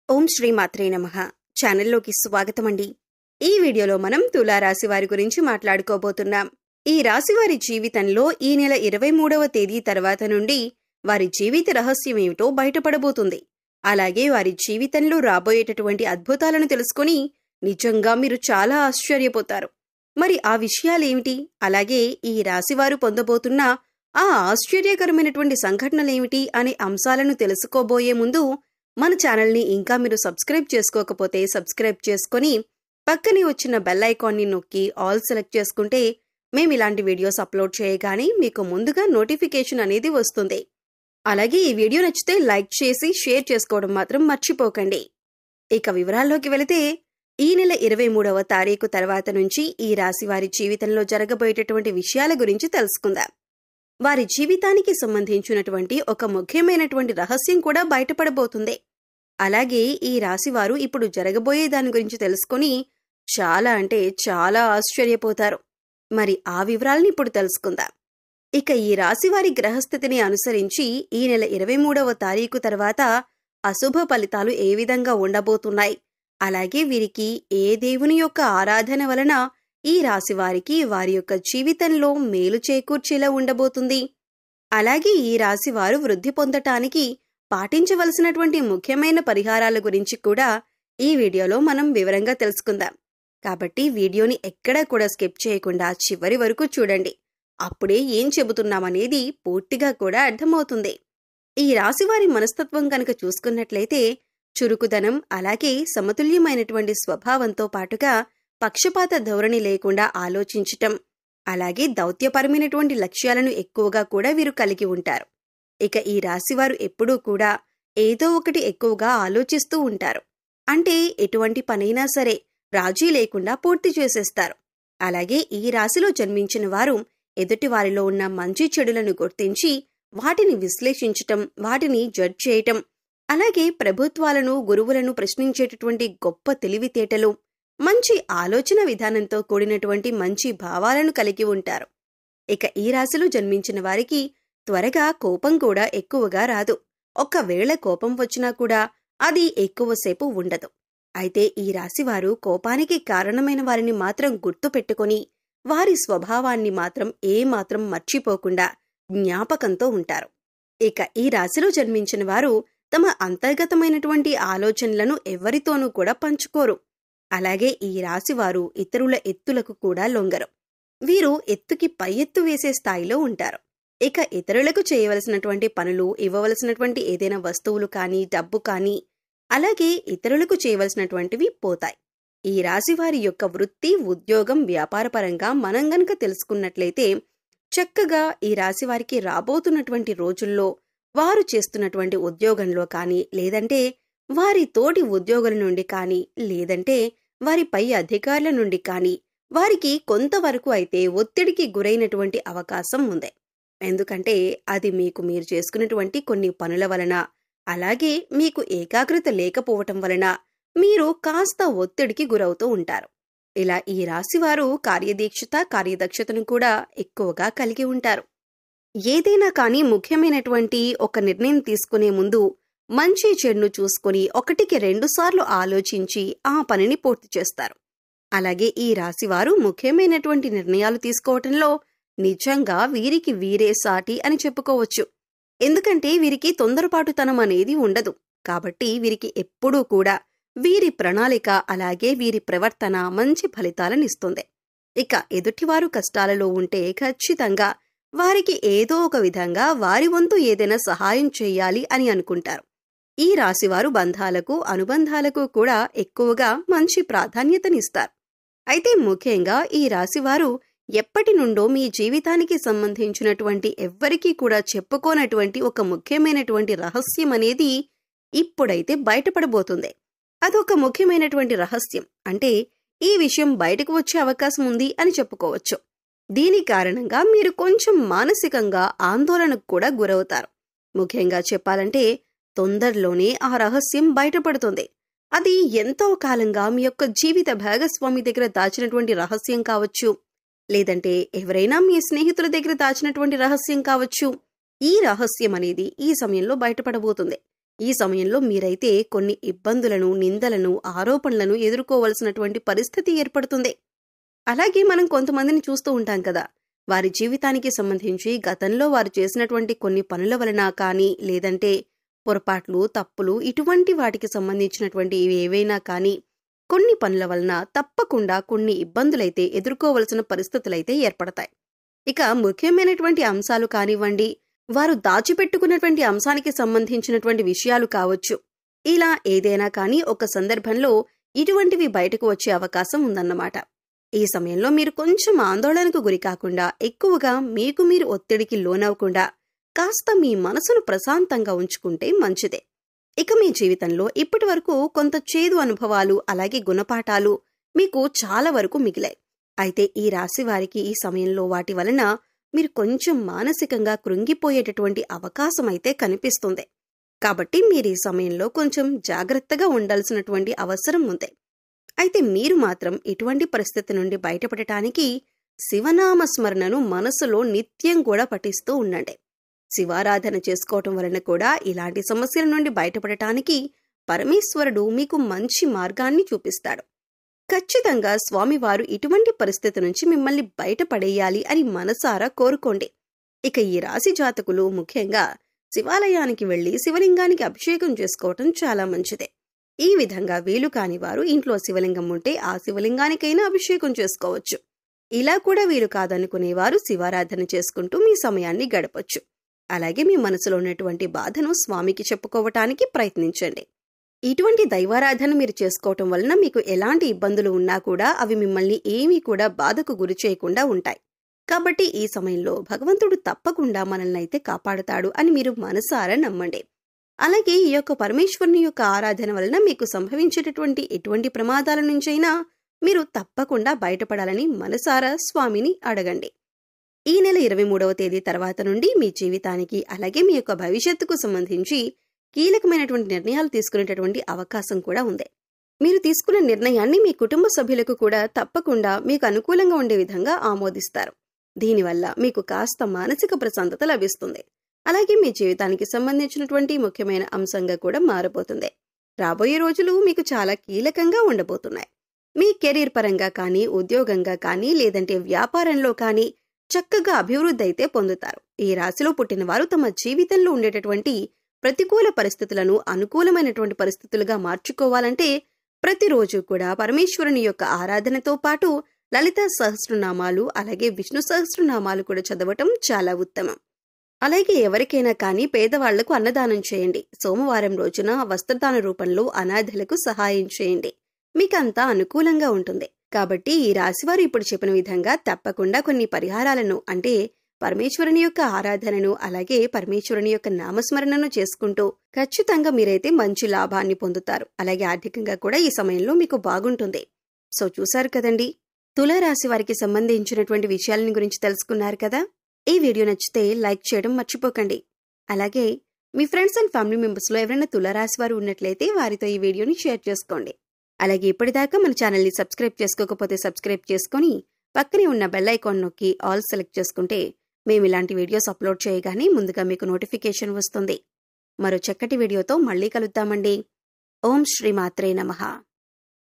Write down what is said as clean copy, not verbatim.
ఓం శ్రీ మాత్రే నమః. ఛానల్లోకి స్వాగతమండి. ఈ వీడియోలో మనం తులారాశి వారి గురించి మాట్లాడుకోబోతున్నాం. ఈ రాశి వారి జీవితంలో ఈ నెల 23వ తేదీ తర్వాత నుండి వారి జీవిత రహస్యం ఏమిటో బయటపడబోతుంది. అలాగే వారి జీవితంలో రాబోయేటటువంటి అద్భుతాలను తెలుసుకుని నిజంగా మీరు చాలా ఆశ్చర్యపోతారు. మరి ఆ విషయాలేమిటి, అలాగే ఈ రాశివారు పొందబోతున్న ఆ ఆశ్చర్యకరమైనటువంటి సంఘటనలేమిటి అనే అంశాలను తెలుసుకోబోయే ముందు మన ఛానల్ని ఇంకా మీరు సబ్స్క్రైబ్ చేసుకోకపోతే సబ్స్క్రైబ్ చేసుకొని పక్కనే వచ్చిన బెల్ ఐకాన్ని నొక్కి ఆల్ సెలెక్ట్ చేసుకుంటే మేము ఇలాంటి వీడియోస్ అప్లోడ్ చేయగానే మీకు ముందుగా నోటిఫికేషన్ అనేది వస్తుంది. అలాగే ఈ వీడియో నచ్చితే లైక్ చేసి షేర్ చేసుకోవడం మాత్రం మర్చిపోకండి. ఇక వివరాల్లోకి వెళితే ఈ నెల 23వ తారీఖు తర్వాత నుంచి ఈ రాశి వారి జీవితంలో జరగబోయేటటువంటి విషయాల గురించి తెలుసుకుందాం. వారి జీవితానికి సంబంధించినటువంటి ఒక ముఖ్యమైనటువంటి రహస్యం కూడా బయటపడబోతుంది. అలాగే ఈ రాశివారు ఇప్పుడు జరగబోయే దాని గురించి తెలుసుకుని చాలా ఆశ్చర్యపోతారు. మరి ఆ వివరాలను ఇప్పుడు తెలుసుకుందాం. ఇక ఈ రాశివారి గ్రహస్థితిని అనుసరించి ఈ నెల 23వ తారీఖు తర్వాత అశుభ ఫలితాలు ఏ విధంగా ఉండబోతున్నాయి, అలాగే వీరికి ఏ దేవుని యొక్క ఆరాధన వలన ఈ రాశివారికి వారి యొక్క జీవితంలో మేలు చేకూర్చేలా ఉండబోతుంది, అలాగే ఈ రాశివారు వృద్ధి పొందటానికి పాటించవలసినటువంటి ముఖ్యమైన పరిహారాల గురించి కూడా ఈ వీడియోలో మనం వివరంగా తెలుసుకుందాం. కాబట్టి వీడియోని ఎక్కడా కూడా స్కిప్ చేయకుండా చివరి వరకు చూడండి. అప్పుడే ఏం చెబుతున్నామనేది పూర్తిగా కూడా అర్థమవుతుంది. ఈ రాశివారి మనస్తత్వం కనుక చూసుకున్నట్లయితే చురుకుదనం, అలాగే సమతుల్యమైనటువంటి స్వభావంతో పాటుగా పక్షపాత ధోరణి లేకుండా ఆలోచించటం, అలాగే దౌత్యపరమైనటువంటి లక్ష్యాలను ఎక్కువగా కూడా వీరు కలిగి ఉంటారు. ఇక ఈ రాశివారు ఎప్పుడూ కూడా ఏదో ఒకటి ఎక్కువగా ఆలోచిస్తూ ఉంటారు. అంటే ఎటువంటి పనైనా సరే రాజీ లేకుండా పూర్తి చేసేస్తారు. అలాగే ఈ రాశిలో జన్మించిన వారు ఎదుటి వారిలో ఉన్న మంచి చెడులను గుర్తించి వాటిని విశ్లేషించటం, వాటిని జడ్జ్ చేయటం, అలాగే ప్రభుత్వాలను, గురువులను ప్రశ్నించేటటువంటి గొప్ప తెలివితేటలు, మంచి ఆలోచన విధానంతో కూడినటువంటి మంచి భావాలను కలిగి ఉంటారు. ఇక ఈ రాశిలో జన్మించిన వారికి త్వరగా కోపం కూడా ఎక్కువగా రాదు. ఒకవేళ కోపం వచ్చినా కూడా అది ఎక్కువసేపు ఉండదు. అయితే ఈ రాశివారు కోపానికి కారణమైన వారిని మాత్రం గుర్తు పెట్టుకుని వారి స్వభావాన్ని మాత్రం ఏమాత్రం మర్చిపోకుండా జ్ఞాపకంతో ఉంటారు. ఇక ఈ రాశిలో జన్మించిన వారు తమ అంతర్గతమైనటువంటి ఆలోచనలను ఎవరితోనూ కూడా పంచుకోరు. అలాగే ఈ రాశివారు ఇతరుల ఎత్తులకు కూడా లొంగరు. వీరు ఎత్తుకి పై ఎత్తు వేసే స్థాయిలో ఉంటారు. ఇక ఇతరులకు చేయవలసినటువంటి పనులు, ఇవ్వవలసినటువంటి ఏదైనా వస్తువులు కానీ, డబ్బు కానీ, అలాగే ఇతరులకు చేయవలసినటువంటివి పోతాయి. ఈ రాశివారి యొక్క వృత్తి, ఉద్యోగం, వ్యాపారపరంగా మనం గనక తెలుసుకున్నట్లయితే చక్కగా ఈ రాశివారికి రాబోతున్నటువంటి రోజుల్లో వారు చేస్తున్నటువంటి ఉద్యోగంలో కానీ, లేదంటే వారి తోటి ఉద్యోగుల నుండి కానీ, లేదంటే వారి పై అధికారుల నుండి కానీ వారికి కొంతవరకు అయితే ఒత్తిడికి గురైనటువంటి అవకాశం ఉంది. ఎందుకంటే అది మీరు చేసుకున్నటువంటి కొన్ని పనుల వలన, అలాగే మీకు ఏకాగ్రత లేకపోవటం వలన మీరు కాస్త ఒత్తిడికి గురవుతూ ఉంటారు. ఇలా ఈ రాశివారు కార్యదక్షతను కూడా ఎక్కువగా కలిగి ఉంటారు. ఏదైనా కానీ ముఖ్యమైనటువంటి ఒక నిర్ణయం తీసుకునే ముందు మంచి చెడును చూసుకుని 1కి 2 సార్లు ఆలోచించి ఆ పనిని పూర్తి చేస్తారు. అలాగే ఈ రాశివారు ముఖ్యమైనటువంటి నిర్ణయాలు తీసుకోవటంలో నిజంగా వీరికి వీరే సాటి అని చెప్పుకోవచ్చు. ఎందుకంటే వీరికి తొందరపాటుతనం అనేది ఉండదు. కాబట్టి వీరికి ఎప్పుడూ కూడా వీరి ప్రణాళిక, అలాగే వీరి ప్రవర్తన మంచి ఫలితాలనిస్తుంది. ఇక ఎదుటివారు కష్టాలలో ఉంటే ఖచ్చితంగా వారికి ఏదో ఒక విధంగా వారి వంతు ఏదైనా సహాయం చేయాలి అని అనుకుంటారు. ఈ రాశివారు బంధాలకు, అనుబంధాలకు కూడా ఎక్కువగా మంచి ప్రాధాన్యతనిస్తారు. అయితే ముఖ్యంగా ఈ రాశివారు ఎప్పటి నుండో మీ జీవితానికి సంబంధించినటువంటి ఎవ్వరికీ కూడా చెప్పుకోనటువంటి ఒక ముఖ్యమైనటువంటి రహస్యం అనేది ఇప్పుడైతే బయటపడబోతుంది. అదొక ముఖ్యమైనటువంటి రహస్యం. అంటే ఈ విషయం బయటకు వచ్చే అవకాశం ఉంది అని చెప్పుకోవచ్చు. దీని కారణంగా మీరు కొంచెం మానసికంగా ఆందోళనకు కూడా గురవుతారు. ముఖ్యంగా చెప్పాలంటే తొందరలోనే ఆ రహస్యం బయటపడుతుంది. అది ఎంతో కాలంగా మీ యొక్క జీవిత భాగస్వామి దగ్గర దాచినటువంటి రహస్యం కావచ్చు, లేదంటే ఎవరైనా మీ స్నేహితుల దగ్గర దాచినటువంటి రహస్యం కావచ్చు. ఈ రహస్యం అనేది ఈ సమయంలో బయటపడబోతుంది. ఈ సమయంలో మీరైతే కొన్ని ఇబ్బందులను, నిందలను, ఆరోపణలను ఎదుర్కోవలసినటువంటి పరిస్థితి ఏర్పడుతుంది. అలాగే మనం కొంతమందిని చూస్తూ ఉంటాం కదా, వారి జీవితానికి సంబంధించి గతంలో వారు చేసినటువంటి కొన్ని పనుల వలన కానీ, లేదంటే పొరపాట్లు, తప్పులు ఇటువంటి వాటికి సంబంధించినటువంటి ఏవైనా కానీ కొన్ని పనుల వలన తప్పకుండా కొన్ని ఇబ్బందులైతే ఎదుర్కోవలసిన పరిస్థితులైతే ఏర్పడతాయి. ఇక ముఖ్యమైనటువంటి అంశాలు కానివ్వండి, వారు దాచిపెట్టుకున్నటువంటి అంశానికి సంబంధించినటువంటి విషయాలు కావచ్చు, ఇలా ఏదైనా కానీ ఒక సందర్భంలో ఇటువంటివి బయటకు వచ్చే అవకాశం ఉందన్నమాట. ఈ సమయంలో మీరు కొంచెం ఆందోళనకు గురి కాకుండా, ఎక్కువగా మీకు మీరు ఒత్తిడికి లోనవ్వకుండా కాస్త మీ మనసును ప్రశాంతంగా ఉంచుకుంటే మంచిదే. ఇక మీ జీవితంలో ఇప్పటి వరకు కొంత చేదు అనుభవాలు, అలాగే గుణపాఠాలు మీకు చాలా వరకు మిగిలాయి. అయితే ఈ రాశి వారికి ఈ సమయంలో వాటి వలన మీరు కొంచెం మానసికంగా కృంగిపోయేటటువంటి అవకాశం అయితే కనిపిస్తుంది. కాబట్టి మీరు ఈ సమయంలో కొంచెం జాగ్రత్తగా ఉండాల్సినటువంటి అవసరం ఉంది. అయితే మీరు మాత్రం ఇటువంటి పరిస్థితి నుండి బయటపడటానికి శివనామ స్మరణను మనసులో నిత్యం కూడా పఠిస్తూ ఉండండి. శివారాధన చేసుకోవటం వలన కూడా ఇలాంటి సమస్యల నుండి బయటపడటానికి పరమేశ్వరుడు మీకు మంచి మార్గాన్ని చూపిస్తాడు. ఖచ్చితంగా స్వామివారు ఇటువంటి పరిస్థితి నుంచి మిమ్మల్ని బయటపడేయాలి అని మనసారా కోరుకోండి. ఇక ఈ రాశి జాతకులు ముఖ్యంగా శివాలయానికి వెళ్లి శివలింగానికి అభిషేకం చేసుకోవటం చాలా మంచిదే. ఈ విధంగా వీలు కాని వారు ఇంట్లో శివలింగం ఉంటే ఆ శివలింగానికైనా అభిషేకం చేసుకోవచ్చు. ఇలా కూడా వీలు కాదనుకునేవారు శివారాధన చేసుకుంటూ మీ సమయాన్ని గడపొచ్చు. అలాగే మీ మనసులో ఉన్నటువంటి బాధను స్వామికి చెప్పుకోవటానికి ప్రయత్నించండి. ఇటువంటి దైవారాధన మీరు చేసుకోవటం వలన మీకు ఎలాంటి ఇబ్బందులు ఉన్నా కూడా అవి మిమ్మల్ని ఏమీ కూడా బాధకు గురి చేయకుండా ఉంటాయి. కాబట్టి ఈ సమయంలో భగవంతుడు తప్పకుండా మనల్ని అయితే కాపాడుతాడు అని మీరు మనసారా నమ్మండి. అలాగే ఈ యొక్క పరమేశ్వరుని యొక్క ఆరాధన వలన మీకు సంభవించేటటువంటి ఎటువంటి ప్రమాదాల నుంచైనా మీరు తప్పకుండా బయటపడాలని మనసారా స్వామిని అడగండి. ఈ నెల 23వ తేదీ తర్వాత నుండి మీ జీవితానికి, అలాగే మీ యొక్క భవిష్యత్తుకు సంబంధించి కీలకమైనటువంటి నిర్ణయాలు తీసుకునేటటువంటి అవకాశం కూడా ఉంది. మీరు తీసుకున్న నిర్ణయాన్ని మీ కుటుంబ సభ్యులకు కూడా తప్పకుండా మీకు అనుకూలంగా ఉండే విధంగా ఆమోదిస్తారు. దీనివల్ల మీకు కాస్త మానసిక ప్రశాంతత లభిస్తుంది. అలాగే మీ జీవితానికి సంబంధించినటువంటి ముఖ్యమైన అంశంగా కూడా మారబోతుంది. రాబోయే రోజులు మీకు చాలా కీలకంగా ఉండబోతున్నాయి. మీ కెరీర్ పరంగా కానీ, ఉద్యోగంగా కానీ, లేదంటే వ్యాపారంలో కానీ చక్కగా అభివృద్ధి అయితే పొందుతారు. ఈ రాశిలో పుట్టిన వారు తమ జీవితంలో ఉండేటటువంటి ప్రతికూల పరిస్థితులను అనుకూలమైనటువంటి పరిస్థితులుగా మార్చుకోవాలంటే ప్రతిరోజు కూడా పరమేశ్వరుని యొక్క ఆరాధనతో పాటు లలిత సహస్రనామాలు, అలాగే విష్ణు సహస్రనామాలు కూడా చదవటం చాలా ఉత్తమం. అలాగే ఎవరికైనా కానీ పేదవాళ్లకు అన్నదానం చేయండి. సోమవారం రోజున వస్త్రదాన రూపంలో అనాథలకు సహాయం చేయండి. మీకంతా అనుకూలంగా ఉంటుంది. కాబట్టి ఈ రాశివారు ఇప్పుడు చెప్పిన విధంగా తప్పకుండా కొన్ని పరిహారాలను, అంటే పరమేశ్వరుని యొక్క ఆరాధనను, అలాగే పరమేశ్వరుని యొక్క నామస్మరణను చేసుకుంటూ ఖచ్చితంగా మీరైతే మంచి లాభాన్ని పొందుతారు. అలాగే ఆర్థికంగా కూడా ఈ సమయంలో మీకు బాగుంటుంది. సో చూశారు కదండి, తులారాశి వారికి సంబంధించినటువంటి విషయాలని గురించి తెలుసుకున్నారు కదా. ఈ వీడియో నచ్చితే లైక్ చేయడం మర్చిపోకండి. అలాగే మీ ఫ్రెండ్స్ అండ్ ఫ్యామిలీ మెంబర్స్ లో ఎవరైనా తులారాశి వారు ఉన్నట్లయితే వారితో ఈ వీడియోని షేర్ చేసుకోండి. అలాగే ఇప్పటిదాకా మన ఛానల్ని సబ్స్క్రైబ్ చేసుకోకపోతే సబ్స్క్రైబ్ చేసుకుని పక్కనే ఉన్న బెల్ ఐకాన్ నొక్కి ఆల్ సెలెక్ట్ చేసుకుంటే మేము ఇలాంటి వీడియోస్ అప్లోడ్ చేయగానే ముందుగా మీకు నోటిఫికేషన్ వస్తుంది. మరో చక్కటి వీడియోతో మళ్ళీ కలుద్దామండి. ఓం శ్రీ మాత్రే నమః.